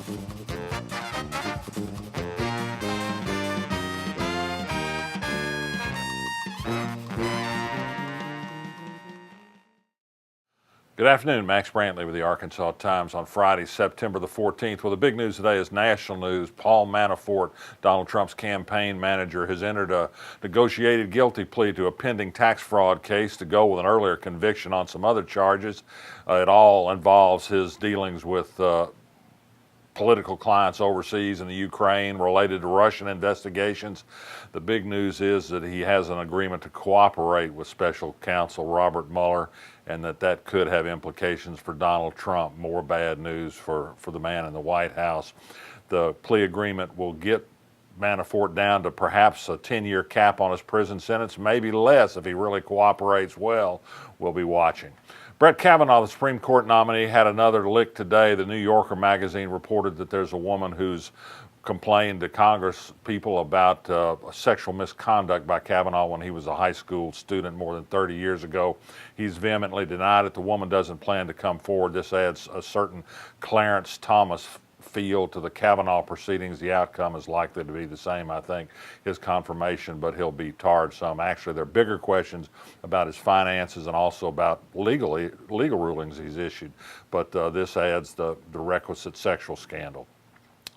Good afternoon, Max Brantley with the Arkansas Times on Friday, September the 14th. Well, the big news today is national news. Paul Manafort, Donald Trump's campaign manager, has entered a negotiated guilty plea to a pending tax fraud case to go with an earlier conviction on some other charges. It all involves his dealings with political clients overseas in the Ukraine related to Russian investigations. The big news is that he has an agreement to cooperate with special counsel Robert Mueller, and that could have implications for Donald Trump. More bad news for the man in the White House. The plea agreement will get Manafort down to perhaps a 10-year cap on his prison sentence, maybe less if he really cooperates well. We'll be watching. Brett Kavanaugh, the Supreme Court nominee, had another lick today. The New Yorker magazine reported that there's a woman who's complained to Congress people about sexual misconduct by Kavanaugh when he was a high school student more than 30 years ago. He's vehemently denied it. The woman doesn't plan to come forward. This adds a certain Clarence Thomas feel to the Kavanaugh proceedings. The outcome is likely to be the same, I think, his confirmation, but he'll be tarred some. Actually, there are bigger questions about his finances and also about legal rulings he's issued, but this adds the requisite sexual scandal.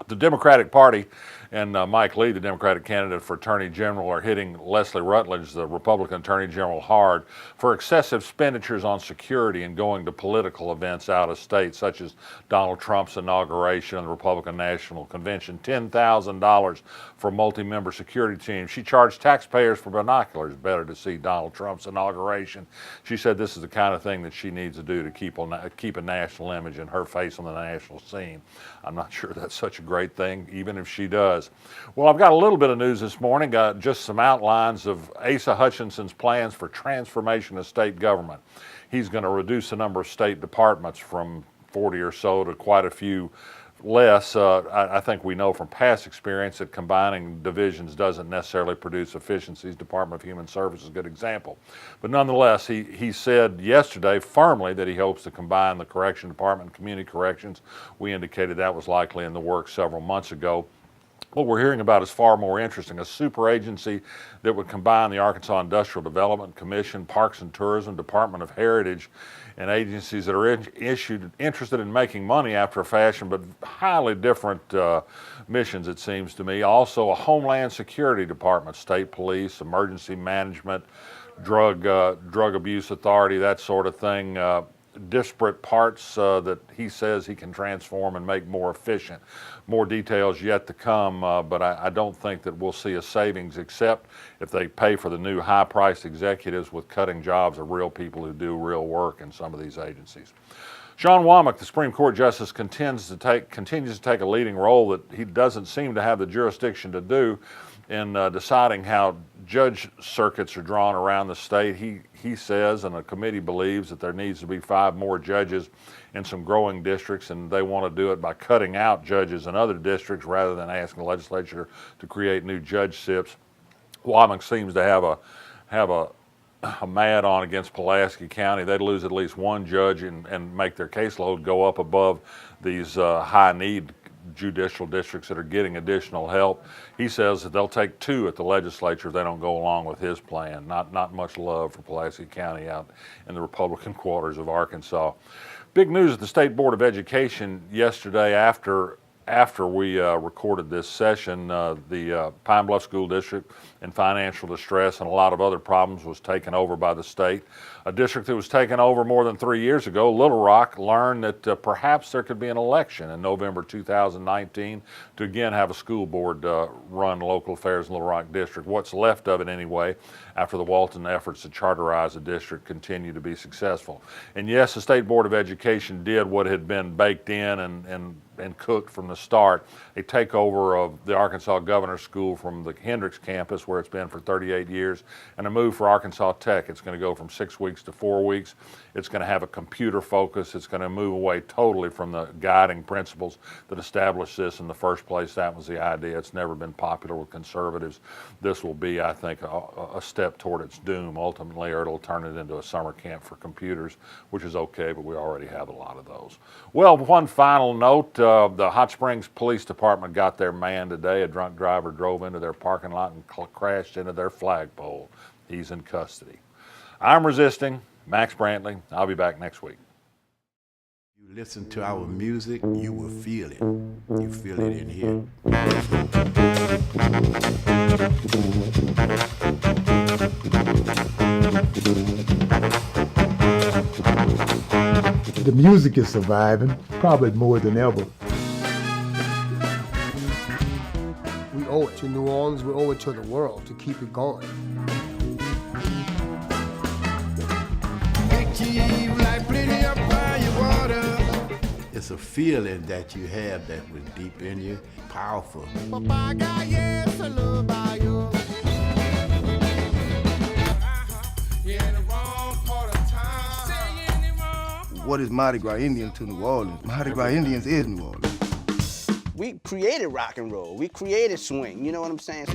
The Democratic Party and Mike Lee, the Democratic candidate for Attorney General, are hitting Leslie Rutledge, the Republican Attorney General, hard for excessive expenditures on security and going to political events out of state, such as Donald Trump's inauguration and the Republican National Convention. $10,000 for a multi-member security team. She charged taxpayers for binoculars better to see Donald Trump's inauguration. She said this is the kind of thing that she needs to do to keep a national image and her face on the national scene. I'm not sure that's such a great thing, even if she does. Well, I've got a little bit of news this morning, just some outlines of Asa Hutchinson's plans for transformation of state government. He's going to reduce the number of state departments from 40 or so to quite a few less. I think we know from past experience that combining divisions doesn't necessarily produce efficiencies. Department of Human Services is a good example. But nonetheless, he said yesterday firmly that he hopes to combine the Correction Department and Community Corrections. We indicated that was likely in the works several months ago. What we're hearing about is far more interesting, a super agency that would combine the Arkansas Industrial Development Commission, Parks and Tourism, Department of Heritage, and agencies that are interested in making money after a fashion, but highly different missions, it seems to me. Also a Homeland Security Department, State Police, Emergency Management, Drug Abuse Authority, that sort of thing. Disparate parts that he says he can transform and make more efficient. More details yet to come, but I don't think that we'll see a savings except if they pay for the new high-priced executives with cutting jobs of real people who do real work in some of these agencies. Sean Womack, the Supreme Court Justice, continues to take a leading role that he doesn't seem to have the jurisdiction to do in deciding how judge circuits are drawn around the state. He says, and the committee believes, that there needs to be 5 more judges in some growing districts, and they want to do it by cutting out judges in other districts rather than asking the legislature to create new judgeships. Womack seems to have a mad on against Pulaski County. They'd lose at least one judge and make their caseload go up above these high-need judicial districts that are getting additional help. He says that they'll take 2 at the legislature if they don't go along with his plan. Not much love for Pulaski County out in the Republican quarters of Arkansas. Big news at the State Board of Education yesterday after we recorded this session. The Pine Bluff School District in financial distress and a lot of other problems was taken over by the state. A district that was taken over more than 3 years ago, Little Rock, learned that perhaps there could be an election in November 2019 to again have a school board run local affairs in Little Rock District. What's left of it anyway, after the Walton efforts to charterize the district continue to be successful. And yes, the State Board of Education did what had been baked in and cooked from the start, a takeover of the Arkansas Governor's School from the Hendricks campus where it's been for 38 years, and a move for Arkansas Tech. It's going to go from 6 weeks to 4 weeks. It's going to have a computer focus. It's going to move away totally from the guiding principles that established this in the first place. That was the idea. It's never been popular with conservatives. This will be, I think, a step toward its doom ultimately, or it'll turn it into a summer camp for computers, which is okay, but we already have a lot of those. Well, one final note, the Hot Springs Police Department got their man today. A drunk driver drove into their parking lot and crashed into their flagpole. He's in custody. I'm resisting. Max Brantley. I'll be back next week. You listen to our music, you will feel it. You feel it in here. The music is surviving, probably more than ever. We owe it to New Orleans, we owe it to the world to keep it going. It's a feeling that you have that was deep in you, powerful. What is Mardi Gras Indian to New Orleans? Mardi Gras Indians is New Orleans. We created rock and roll. We created swing. You know what I'm saying?